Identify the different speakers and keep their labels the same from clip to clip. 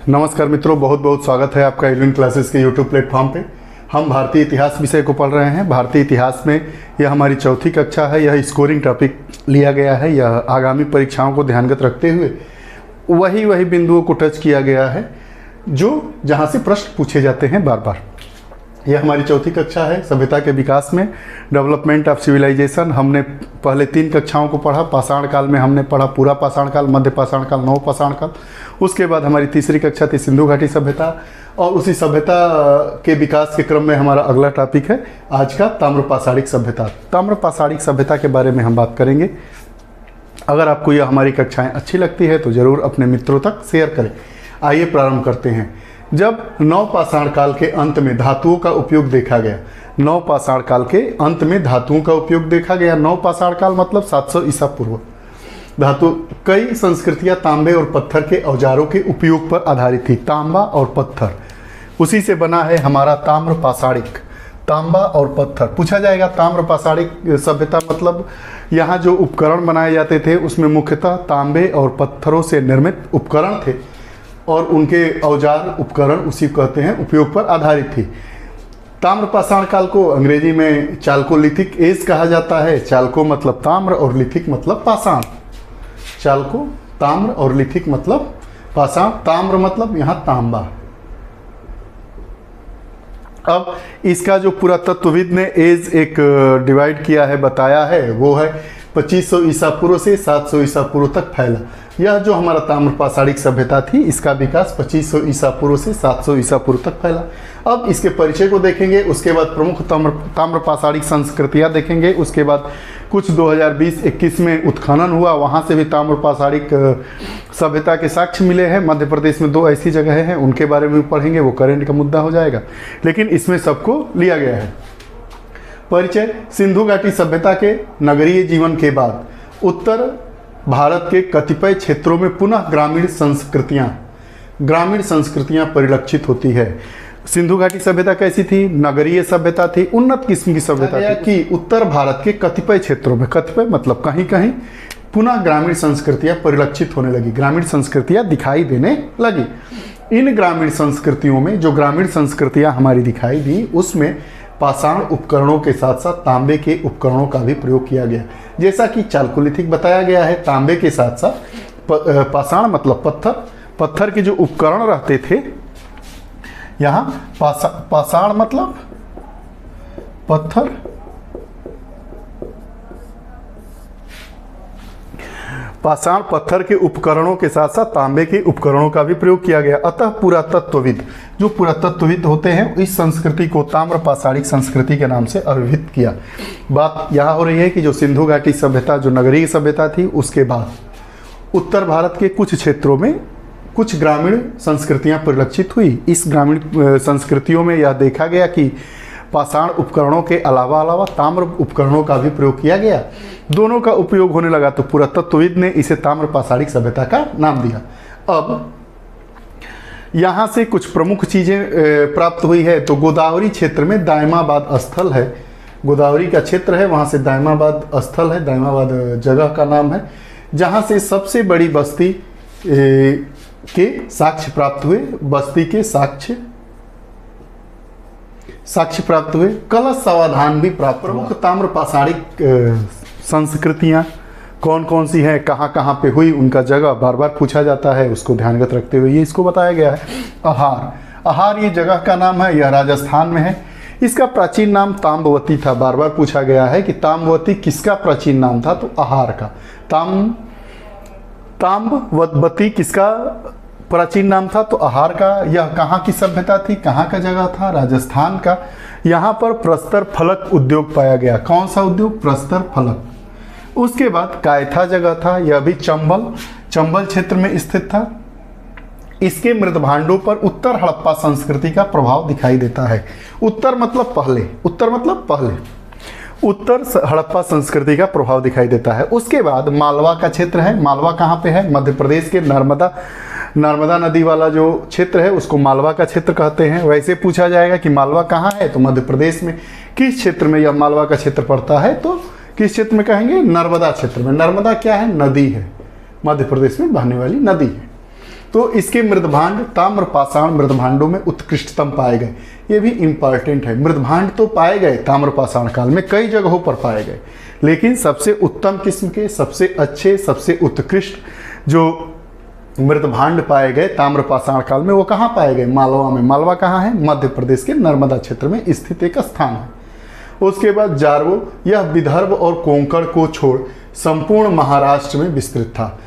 Speaker 1: नमस्कार मित्रों, बहुत बहुत स्वागत है आपका एलिन क्लासेस के यूट्यूब प्लेटफॉर्म पे। हम भारतीय इतिहास विषय को पढ़ रहे हैं। भारतीय इतिहास में यह हमारी चौथी कक्षा है। यह स्कोरिंग टॉपिक लिया गया है। यह आगामी परीक्षाओं को ध्यानगत रखते हुए वही बिंदुओं को टच किया गया है जो जहाँ से प्रश्न पूछे जाते हैं बार बार। यह हमारी चौथी कक्षा है। सभ्यता के विकास में डेवलपमेंट ऑफ सिविलाइजेशन हमने पहले 3 कक्षाओं को पढ़ा। पाषाण काल में हमने पढ़ा पूरा पाषाण काल, मध्य पाषाण काल, नव पाषाण काल। उसके बाद हमारी तीसरी कक्षा थी सिंधु घाटी सभ्यता, और उसी सभ्यता के विकास के क्रम में हमारा अगला टॉपिक है आज का ताम्र पाषाणिक सभ्यता। ताम्र पाषाणिक सभ्यता के बारे में हम बात करेंगे। अगर आपको यह हमारी कक्षाएँ अच्छी लगती है तो ज़रूर अपने मित्रों तक शेयर करें। आइए प्रारंभ करते हैं। जब नवपाषाण काल के अंत में धातुओं का उपयोग देखा गया, नवपाषाण काल के अंत में धातुओं का उपयोग देखा गया। नवपाषाण काल मतलब 700 ईसा पूर्व। धातु कई संस्कृतियां तांबे और पत्थर के औजारों के उपयोग पर आधारित थी। तांबा और पत्थर, उसी से बना है हमारा ताम्र पाषाणिक। तांबा और पत्थर पूछा जाएगा। ताम्र पाषाणिक सभ्यता मतलब यहाँ जो उपकरण बनाए जाते थे उसमें मुख्यतः तांबे और पत्थरों से निर्मित उपकरण थे, और उनके औजार उपकरण उसी कहते हैं उपयोग पर आधारित थी। ताम्र पाषाण काल को अंग्रेजी में चाल्कोलिथिक एज कहा जाता है। चाल्को मतलब ताम्र और लिथिक मतलब पाषाण। चाल्को ताम्र और लिथिक मतलब पाषाण। ताम्र मतलब यहाँ तांबा। अब इसका जो पुरातत्वविद ने एज एक डिवाइड किया है, बताया है, वो है 2500 ईसा पूर्व से 700 ईसा पूर्व तक फैला। यह जो हमारा ताम्र पाषाणिक सभ्यता थी इसका विकास 2500 ईसा पूर्व से 700 ईसा पूर्व तक फैला। अब इसके परिचय को देखेंगे, उसके बाद प्रमुख ताम्र पाषाणिक संस्कृतियाँ देखेंगे, उसके बाद कुछ 2020-21 में उत्खनन हुआ, वहाँ से भी ताम्र पाषाणिक सभ्यता के साक्ष्य मिले हैं। मध्य प्रदेश में 2 ऐसी जगह हैं, उनके बारे में पढ़ेंगे, वो करेंट का मुद्दा हो जाएगा, लेकिन इसमें सबको लिया गया है। परिचय। सिंधु घाटी सभ्यता के नगरीय जीवन के बाद उत्तर भारत के कतिपय क्षेत्रों में पुनः ग्रामीण संस्कृतियां परिलक्षित होती है। सिंधु घाटी सभ्यता कैसी थी? नगरीय सभ्यता थी, उन्नत किस्म की सभ्यता थी। कि उत्तर भारत के कतिपय क्षेत्रों में, कतिपय मतलब कहीं कहीं, पुनः ग्रामीण संस्कृतियां परिलक्षित होने लगी, ग्रामीण संस्कृतियां दिखाई देने लगी। इन ग्रामीण संस्कृतियों में जो ग्रामीण संस्कृतियां हमारी दिखाई दी उसमें पाषाण उपकरणों के साथ साथ तांबे के उपकरणों का भी प्रयोग किया गया। जैसा कि चाल्कोलिथिक बताया गया है, तांबे के साथ साथ पाषाण मतलब पत्थर, पत्थर के जो उपकरण रहते थे, यहाँ पाषाण मतलब पत्थर, पाषाण पत्थर के उपकरणों के साथ साथ तांबे के उपकरणों का भी प्रयोग किया गया। अतः पुरातत्वविद, जो पुरातत्वविद होते हैं, इस संस्कृति को ताम्र पाषाणिक संस्कृति के नाम से अभिहित किया। बात यहाँ हो रही है कि जो सिंधु घाटी सभ्यता, जो नगरीय सभ्यता थी, उसके बाद उत्तर भारत के कुछ क्षेत्रों में कुछ ग्रामीण संस्कृतियाँ परिलक्षित हुई। इस ग्रामीण संस्कृतियों में यह देखा गया कि पाषाण उपकरणों के अलावा ताम्र उपकरणों का भी प्रयोग किया गया। दोनों का उपयोग होने लगा तो पुरातत्वविद ने इसे ताम्र पाषाणिक सभ्यता का नाम दिया। अब यहाँ से कुछ प्रमुख चीज़ें प्राप्त हुई है। तो गोदावरी क्षेत्र में दायमाबाद स्थल है, गोदावरी का क्षेत्र है, वहाँ से दायमाबाद स्थल है, दायमाबाद जगह का नाम है, जहाँ से सबसे बड़ी बस्ती के साक्ष्य प्राप्त हुए। बस्ती के साक्ष्य प्राप्त हुए। कलश समाधान भी प्राप्त। प्रमुख ताम्र पाषाणिक संस्कृतियाँ कौन कौन सी हैं, कहाँ कहाँ पे हुई, उनका जगह बार बार पूछा जाता है, उसको ध्यानगत रखते हुए ये इसको बताया गया है। अहार, अहार ये जगह का नाम है, यह राजस्थान में है। इसका प्राचीन नाम ताम्बवती था। बार बार पूछा गया है कि ताम्बवती किसका प्राचीन नाम था, तो अहार का। ताम्बवती किसका प्राचीन नाम था, तो अहार का। यह कहाँ की सभ्यता थी, कहाँ का जगह था, राजस्थान का। यहाँ पर प्रस्तर फलक उद्योग पाया गया। कौन सा उद्योग? प्रस्तर फलक। उसके बाद कायथा जगह था, यह भी चंबल क्षेत्र में स्थित था। इसके मृदभांडों पर उत्तर हड़प्पा संस्कृति का प्रभाव दिखाई देता है। उत्तर मतलब पहले, उत्तर मतलब पहले, उत्तर हड़प्पा संस्कृति का प्रभाव दिखाई देता है। उसके बाद मालवा का क्षेत्र है। मालवा कहाँ पे है? मध्य प्रदेश के नर्मदा नदी वाला जो क्षेत्र है उसको मालवा का क्षेत्र कहते हैं। वैसे पूछा जाएगा कि मालवा कहाँ है, तो मध्य प्रदेश में। किस क्षेत्र में यह मालवा का क्षेत्र पड़ता है, तो किस क्षेत्र में कहेंगे? नर्मदा क्षेत्र में। नर्मदा क्या है? नदी है, मध्य प्रदेश में बहने वाली नदी है। तो इसके मृदभांड ताम्रपाषाण मृदभांडों में उत्कृष्टतम पाए गए। ये भी इंपॉर्टेंट है। मृदभांड तो पाए गए ताम्रपाषाण काल में कई जगहों पर पाए गए, लेकिन सबसे उत्तम किस्म के, सबसे अच्छे, सबसे उत्कृष्ट जो मृदभांड पाए गए ताम्रपाषाण काल में वो कहाँ पाए गए? मालवा में। मालवा कहाँ है? मध्य प्रदेश के नर्मदा क्षेत्र में स्थित एक स्थान है। उसके बाद जारवो, यह विदर्भ और कोंकण को छोड़ संपूर्ण महाराष्ट्र में विस्तृत था।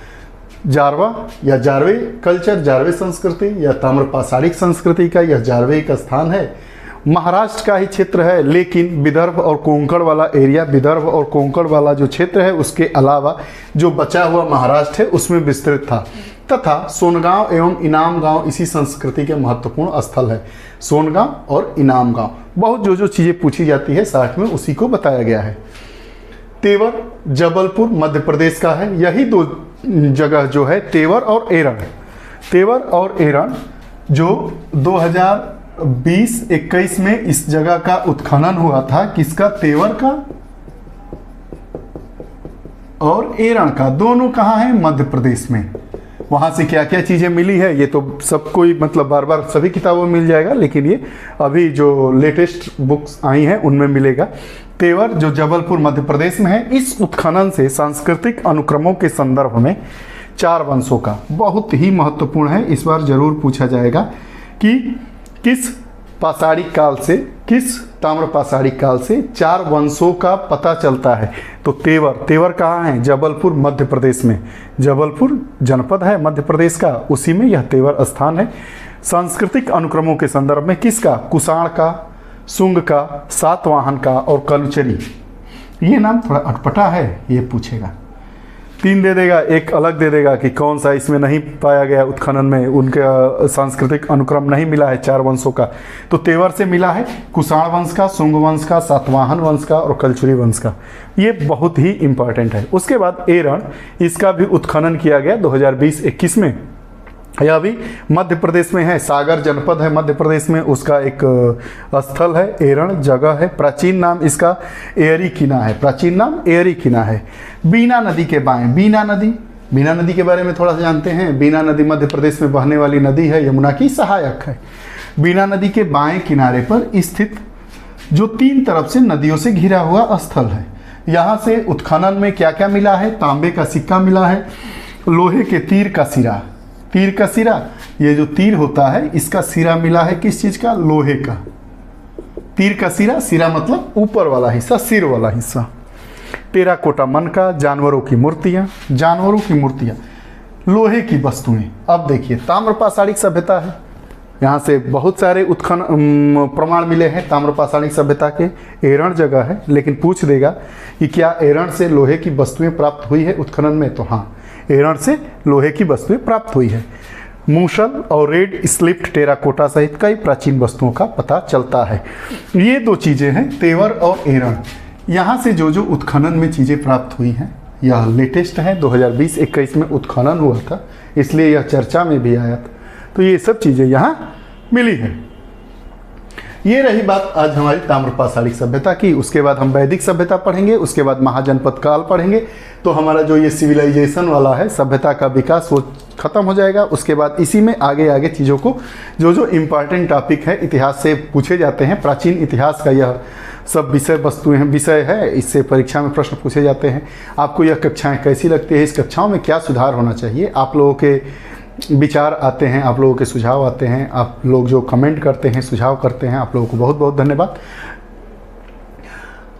Speaker 1: जारवा या जारवे कल्चर, जारवे संस्कृति या ताम्रपाषाणिक संस्कृति का यह जारवे का स्थान है, महाराष्ट्र का ही क्षेत्र है, लेकिन विदर्भ और कोंकण वाला एरिया, विदर्भ और कोंकण वाला जो क्षेत्र है उसके अलावा जो बचा हुआ महाराष्ट्र है उसमें विस्तृत था। तथा सोनगांव एवं इनाम गांव इसी संस्कृति के महत्वपूर्ण स्थल है। सोनगांव और इनाम गांव, बहुत जो चीज़ें पूछी जाती है 60 में उसी को बताया गया है। तेवर जबलपुर मध्य प्रदेश का है। यही दो जगह जो है तेवर और एरण, तेवर और एरण जो 2020-21 में इस जगह का उत्खनन हुआ था। किसका? तेवर का और एरण का, दोनों कहाँ है? मध्य प्रदेश में। वहाँ से क्या क्या चीज़ें मिली है ये तो सबको ही मतलब बार बार सभी किताबों में मिल जाएगा, लेकिन ये अभी जो लेटेस्ट बुक्स आई हैं उनमें मिलेगा। तेवर जो जबलपुर मध्य प्रदेश में है, इस उत्खनन से सांस्कृतिक अनुक्रमों के संदर्भ में 4 वंशों का, बहुत ही महत्वपूर्ण है, इस बार जरूर पूछा जाएगा कि किस पाषाणिक काल से, किस ताम्रपाषाणिक काल से 4 वंशों का पता चलता है। तो तेवर, तेवर कहाँ है? जबलपुर मध्य प्रदेश में। जबलपुर जनपद है मध्य प्रदेश का, उसी में यह तेवर स्थान है। सांस्कृतिक अनुक्रमों के संदर्भ में किसका? कुषाण का, शुंग का, सातवाहन का और कलुचरी। ये नाम थोड़ा अटपटा है, ये पूछेगा। 3 दे देगा, एक अलग दे देगा कि कौन सा इसमें नहीं पाया गया उत्खनन में, उनके सांस्कृतिक अनुक्रम नहीं मिला है 4 वंशों का। तो तेवर से मिला है कुषाण वंश का, शुंग वंश का, सातवाहन वंश का और कलचुरी वंश का। ये बहुत ही इंपॉर्टेंट है। उसके बाद एरण, इसका भी उत्खनन किया गया 2020-21 में। यह भी मध्य प्रदेश में है, सागर जनपद है मध्य प्रदेश में, उसका एक स्थल है, एरण जगह है। प्राचीन नाम इसका एयरी किना है, प्राचीन नाम एयरी किना है। बीना नदी के बाएं, बीना नदी, बीना नदी के बारे में थोड़ा सा जानते हैं। बीना नदी मध्य प्रदेश में बहने वाली नदी है, यमुना की सहायक है। बीना नदी के बाएं किनारे पर स्थित जो 3 तरफ से नदियों से घिरा हुआ स्थल है। यहाँ से उत्खनन में क्या क्या मिला है? तांबे का सिक्का मिला है, लोहे के तीर का सिरा, तीर का सिरा, ये जो तीर होता है इसका सिरा मिला है किस चीज का? लोहे का। तीर का सिरा, सिरा मतलब ऊपर वाला हिस्सा, सिर वाला हिस्सा। टेराकोटा मन का, जानवरों की मूर्तियां, जानवरों की मूर्तियां, लोहे की वस्तुएं। अब देखिए ताम्रपाषाणिक सभ्यता है, यहाँ से बहुत सारे उत्खनन प्रमाण मिले हैं ताम्रपाषाणिक सभ्यता के। एरण जगह है, लेकिन पूछ देगा कि क्या एरण से लोहे की वस्तुएं प्राप्त हुई है उत्खनन में? तो हाँ, एरण से लोहे की वस्तुएं प्राप्त हुई है। मूसल और रेड स्लिप्ट टेराकोटा सहित कई प्राचीन वस्तुओं का पता चलता है। ये 2 चीज़ें हैं, तेवर और एरण। यहाँ से जो उत्खनन में चीज़ें प्राप्त हुई हैं, यह लेटेस्ट है, 2020-21 में उत्खनन हुआ था, इसलिए यह चर्चा में भी आया था। तो ये सब चीज़ें यहाँ मिली हैं। ये रही बात आज हमारी ताम्रपाषाणिक सभ्यता की। उसके बाद हम वैदिक सभ्यता पढ़ेंगे, उसके बाद महाजनपद काल पढ़ेंगे। तो हमारा जो ये सिविलाइजेशन वाला है, सभ्यता का विकास, वो खत्म हो जाएगा। उसके बाद इसी में आगे आगे चीज़ों को जो इम्पॉर्टेंट टॉपिक है इतिहास से पूछे जाते हैं, प्राचीन इतिहास का यह सब विषय वस्तुएं हैं, विषय है, इससे परीक्षा में प्रश्न पूछे जाते हैं। आपको यह कक्षाएँ कैसी लगती है? इस कक्षाओं में क्या सुधार होना चाहिए? आप लोगों के विचार आते हैं, आप लोगों के सुझाव आते हैं, आप लोग जो कमेंट करते हैं, सुझाव करते हैं, आप लोगों को बहुत बहुत धन्यवाद।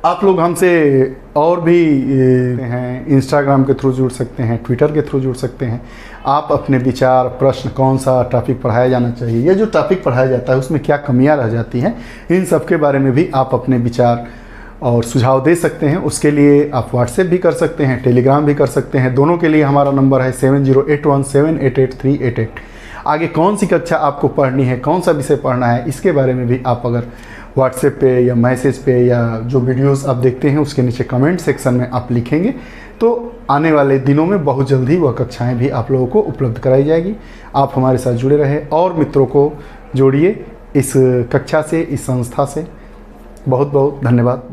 Speaker 1: आप लोग हमसे और भी हैं, इंस्टाग्राम के थ्रू जुड़ सकते हैं, ट्विटर के थ्रू जुड़ सकते हैं। आप अपने विचार, प्रश्न, कौन सा टॉपिक पढ़ाया जाना चाहिए, ये जो टॉपिक पढ़ाया जाता है उसमें क्या कमियां रह जाती हैं, इन सब के बारे में भी आप अपने विचार और सुझाव दे सकते हैं। उसके लिए आप व्हाट्सएप भी कर सकते हैं, टेलीग्राम भी कर सकते हैं। दोनों के लिए हमारा नंबर है 7081788388। आगे कौन सी कक्षा आपको पढ़नी है, कौन सा विषय पढ़ना है, इसके बारे में भी आप अगर व्हाट्सएप पे या मैसेज पे या जो वीडियोस आप देखते हैं उसके नीचे कमेंट सेक्शन में आप लिखेंगे तो आने वाले दिनों में बहुत जल्दी वह कक्षाएं भी आप लोगों को उपलब्ध कराई जाएगी। आप हमारे साथ जुड़े रहें और मित्रों को जोड़िए इस कक्षा से, इस संस्था से। बहुत बहुत धन्यवाद।